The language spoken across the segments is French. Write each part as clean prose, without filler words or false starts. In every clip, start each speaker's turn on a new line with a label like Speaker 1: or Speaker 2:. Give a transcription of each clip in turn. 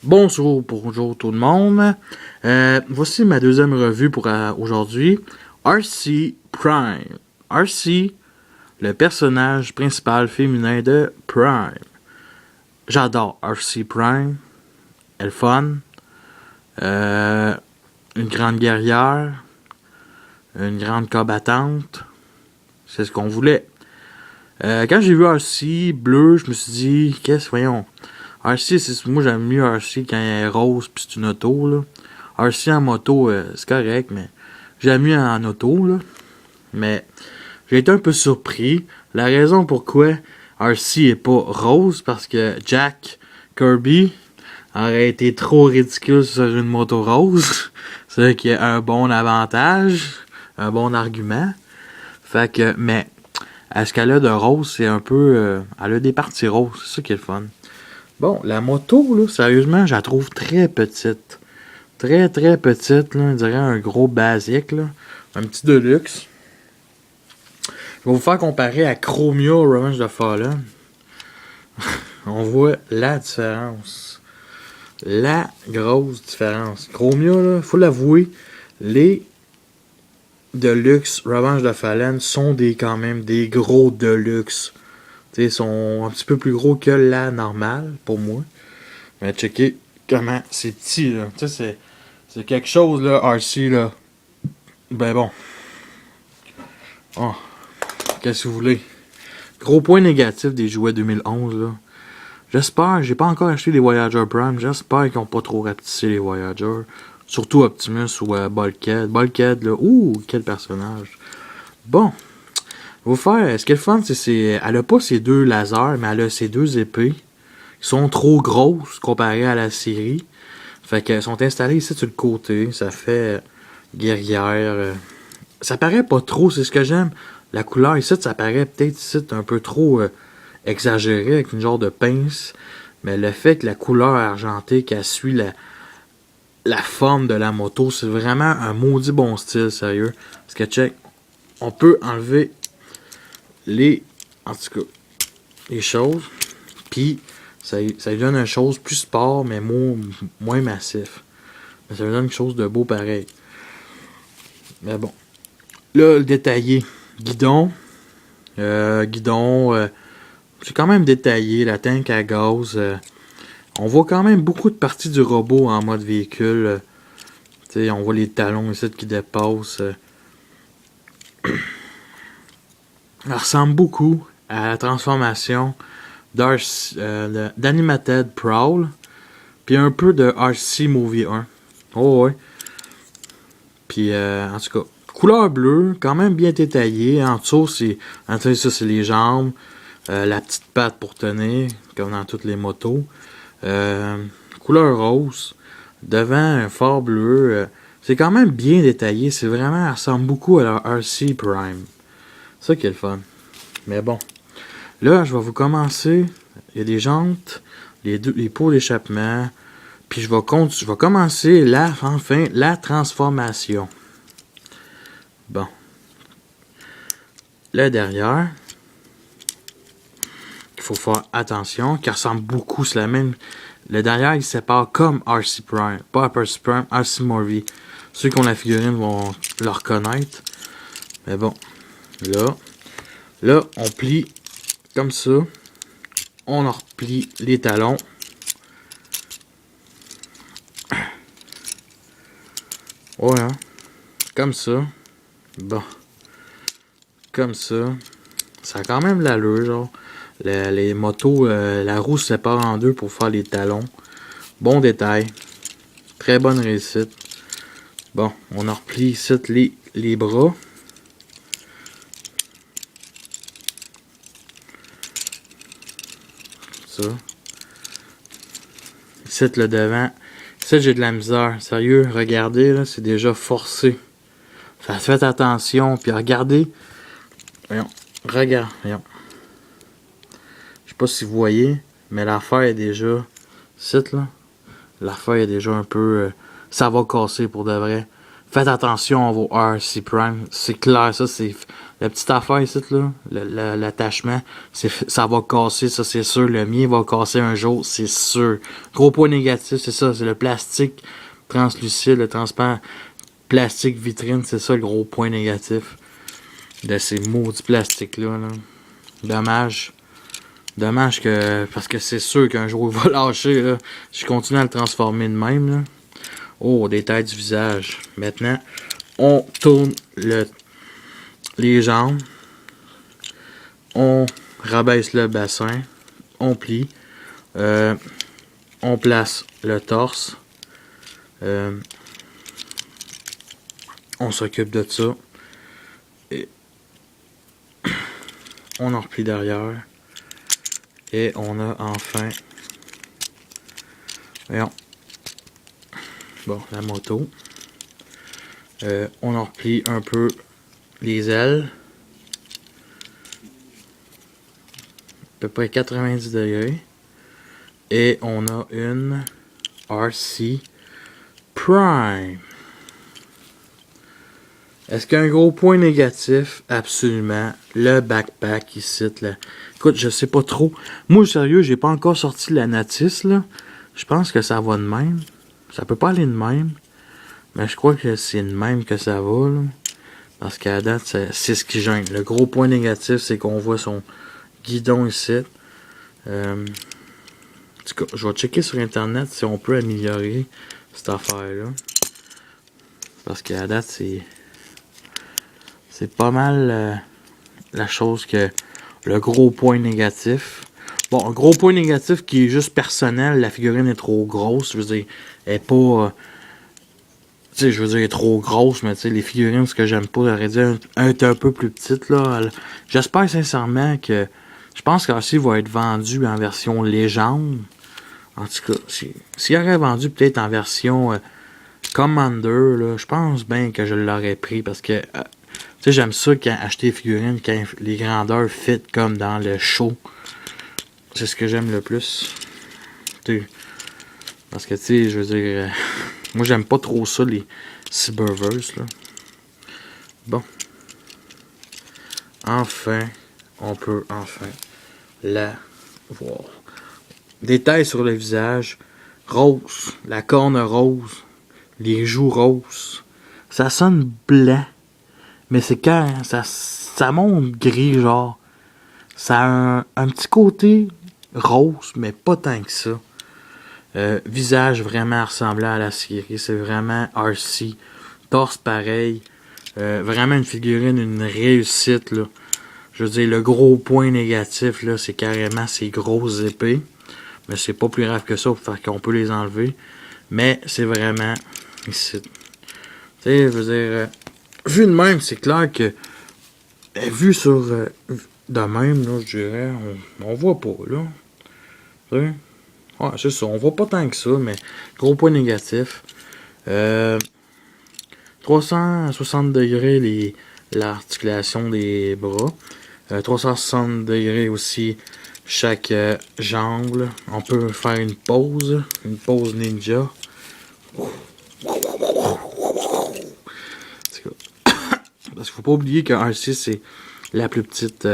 Speaker 1: Bonjour tout le monde. Voici ma deuxième revue pour aujourd'hui. RC Prime. RC, le personnage principal féminin de Prime. J'adore RC Prime. Elle est fun. Une grande guerrière. Une grande combattante. C'est ce qu'on voulait. Quand j'ai vu RC bleu, je me suis dit, voyons. RC, moi j'aime mieux RC quand elle est rose pis c'est une auto là. RC en moto, c'est correct, mais j'aime mieux en auto là. Mais j'ai été un peu surpris. La raison pourquoi RC est pas rose, parce que Jack Kirby aurait été trop ridicule sur une moto rose. C'est vrai qu'il y a un bon avantage, un bon argument. Fait que, mais à ce qu'elle a de rose, c'est un peu... elle a des parties roses, c'est ça qui est le fun. Bon, la moto, là, sérieusement, je la trouve très petite. Très petite, là, on dirait un gros basique, là. Un petit deluxe. Je vais vous faire comparer à Chromia Revenge of Fallen. On voit la différence. La grosse différence. Chromia, là, faut l'avouer, les Deluxe Revenge of Fallen sont quand même des gros Deluxe. Ils sont un petit peu plus gros que la normale, pour moi. Mais checker comment c'est petit, là. Tu sais, c'est quelque chose, là, RC, là. Ben bon. Oh, qu'est-ce que vous voulez? Gros point négatif des jouets 2011, là. J'espère, j'ai pas encore acheté des Voyager Prime, j'espère qu'ils ont pas trop rapetissé les Voyager. Surtout Optimus ou Bulkhead. Bulkhead, là, ouh, quel personnage. Bon. Vous faire, ce qui est le fun, elle a pas ses deux lasers, mais elle a ses deux épées. Qui sont trop grosses comparées à la série. Fait qu'elles sont installées ici sur le côté. Ça fait guerrière. Ça paraît pas trop, c'est ce que j'aime. La couleur ici, ça paraît peut-être ici un peu trop exagéré avec une genre de pince. Mais le fait que la couleur argentée qu'elle suit la forme de la moto, c'est vraiment un maudit bon style, sérieux. Parce que check, on peut enlever en tout cas, les choses. Puis ça lui donne une chose plus sport, mais moins massif. Mais ça lui donne quelque chose de beau pareil. Mais bon. Là, le détaillé. Guidon. C'est quand même détaillé. La tank à gaz. On voit quand même beaucoup de parties du robot en mode véhicule. On voit les talons ici qui dépassent. Ça ressemble beaucoup à la transformation d'Animated Prowl, puis un peu de RC Movie 1. Oh ouais. Puis en tout cas, couleur bleue, quand même bien détaillée. En dessous, ça c'est les jambes, la petite patte pour tenir, comme dans toutes les motos. Couleur rose, devant un phare bleu. C'est quand même bien détaillé. C'est vraiment, ça ressemble beaucoup à la RC Prime. C'est ça qui est le fun. Mais bon. Là, je vais vous commencer. Il y a des jantes, les pots d'échappement. Puis je vais commencer la transformation. Bon. Là, derrière, il faut faire attention, qui ressemble beaucoup, c'est la même. Le derrière, il se sépare comme RC Prime. Pas RC Prime, RC Movie. Ceux qui ont la figurine vont le reconnaître. Mais bon. Là, on plie comme ça. On en replie les talons. Voilà. Comme ça. Bon. Comme ça. Ça a quand même l'allure, genre. Les motos, la roue se sépare en deux pour faire les talons. Bon détail. Très bonne réussite. Bon, on en replie ici les bras. Ça. Ici, le devant. Ici, j'ai de la misère. Sérieux, regardez, là, c'est déjà forcé. Faites attention, puis regardez. Voyons. Voyons. Je sais pas si vous voyez, mais l'affaire est déjà... Ici, là. L'affaire est déjà un peu... ça va casser pour de vrai. Faites attention à vos RC Prime. C'est clair, ça, c'est... la petite affaire ici, là, l'attachement, ça va casser, ça c'est sûr. Le mien va casser un jour, c'est sûr. Gros point négatif, c'est ça, c'est le plastique translucide, le transparent plastique vitrine, c'est ça le gros point négatif de ces maudits plastiques-là. Là. Dommage. Dommage que. Parce que c'est sûr qu'un jour il va lâcher. Là. Je continue à le transformer de même. Là. Oh, détail du visage. Maintenant, on tourne les jambes. On rabaisse le bassin. On plie. On place le torse. On s'occupe de ça. Et on en replie derrière. Et on a enfin... Voyons. Bon, la moto. On en replie un peu les ailes. À peu près 90 degrés. Et on a une RC Prime. Est-ce qu'il y a un gros point négatif? Absolument. Le backpack ici, là. Écoute, je sais pas trop. Moi, sérieux, j'ai pas encore sorti la notice, là. Je pense que ça va de même. Ça peut pas aller de même. Mais je crois que c'est de même que ça va, là. Parce qu'à date, c'est ce qui gêne. Le gros point négatif, c'est qu'on voit son guidon ici. En tout cas, je vais checker sur Internet si on peut améliorer cette affaire-là. Parce qu'à date, c'est pas mal la chose que le gros point négatif. Bon, un gros point négatif qui est juste personnel, la figurine est trop grosse. Je veux dire, elle est pas. Tu sais, je veux dire, elle est trop grosse, mais tu sais, les figurines, ce que j'aime pas, j'aurais dit être un peu plus petite, là. J'espère sincèrement que. Je pense qu'aussi va être vendu en version légende. En tout cas, s'il aurait vendu peut-être en version Commander, là, je pense bien que je l'aurais pris parce que. Tu sais, j'aime ça quand acheter des figurines, quand les grandeurs fit comme dans le show. C'est ce que j'aime le plus. T'sais, parce que, tu sais, je veux dire... moi, j'aime pas trop ça, les Cyberverse, là. Bon. Enfin, on peut enfin la voir. Détails sur le visage. Rose. La corne rose. Les joues roses. Ça sonne blanc. Mais c'est quand ça monte gris, genre. Ça a un petit côté rose, mais pas tant que ça. Visage vraiment ressemblant à la série. C'est vraiment RC. Torse pareil. Vraiment une figurine, une réussite, là. Je veux dire, le gros point négatif, là, c'est carrément ces grosses épées. Mais c'est pas plus grave que ça, pour faire qu'on peut les enlever. Mais c'est vraiment ici. Tu sais, je veux dire... vu de même, c'est clair que vu sur de même, là, je dirais, on voit pas, là. Tu sais? Ouais, c'est ça, on voit pas tant que ça, mais gros point négatif. 360 degrés l'articulation des bras. 360 degrés aussi chaque jambe. On peut faire une pause ninja. Parce qu'il faut pas oublier qu'un RC c'est la plus petite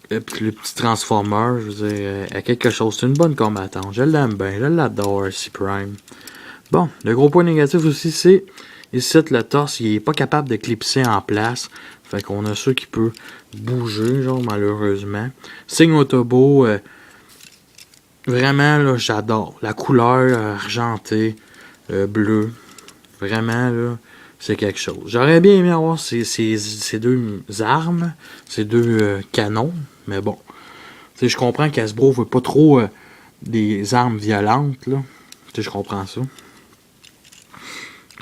Speaker 1: le petit transformer, je veux dire, à quelque chose. C'est une bonne combattante. Je l'aime bien, je l'adore, RC Prime. Bon, le gros point négatif aussi, c'est ici le torse, il est pas capable de clipser en place. Fait qu'on a ça qui peut bouger, genre malheureusement. Signe Autobo, vraiment là, j'adore. La couleur argentée, bleu. Vraiment là. C'est quelque chose. J'aurais bien aimé avoir ces deux armes, ces deux canons, mais bon. Tu sais, je comprends qu'Hasbro veut pas trop des armes violentes, là. Tu sais, je comprends ça.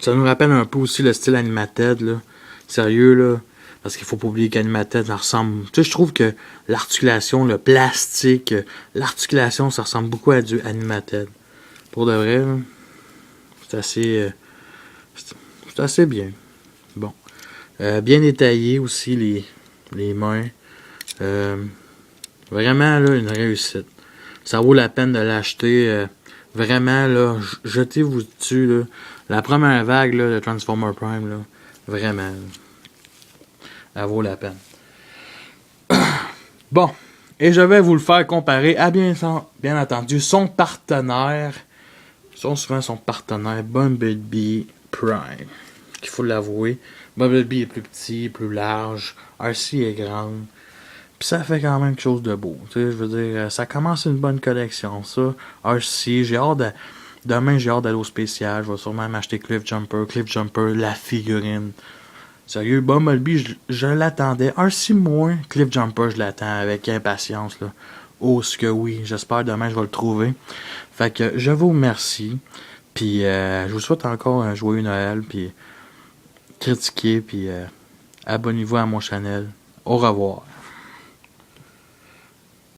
Speaker 1: Ça nous rappelle un peu aussi le style Animated, là. Sérieux, là. Parce qu'il faut pas oublier qu'Animated, ça ressemble... Tu sais, je trouve que l'articulation, le plastique, l'articulation, ça ressemble beaucoup à du Animated. Pour de vrai, là, c'est assez... c'est assez bien. Bon. Bien détaillé aussi les mains. Vraiment là, une réussite. Ça vaut la peine de l'acheter. Vraiment là, jetez-vous dessus. Là. La première vague là, de Transformer Prime, là, vraiment. Elle vaut la peine. Bon, et je vais vous le faire comparer à bien entendu son partenaire. Souvent son partenaire Bumblebee Prime. Il faut l'avouer. Bumblebee est plus petit, plus large. RC est grande. Puis ça fait quand même quelque chose de beau. Tu sais, je veux dire, ça commence une bonne collection, ça. RC, j'ai hâte de... Demain, j'ai hâte d'aller au spécial. Je vais sûrement m'acheter Cliff Jumper, la figurine. Sérieux, Bumblebee, je l'attendais. RC moins, Cliff Jumper, je l'attends avec impatience, là. Oh, ce que oui. J'espère demain, je vais le trouver. Fait que je vous remercie. Puis je vous souhaite encore un joyeux Noël. Puis critiquez, puis abonnez-vous à mon channel. Au revoir.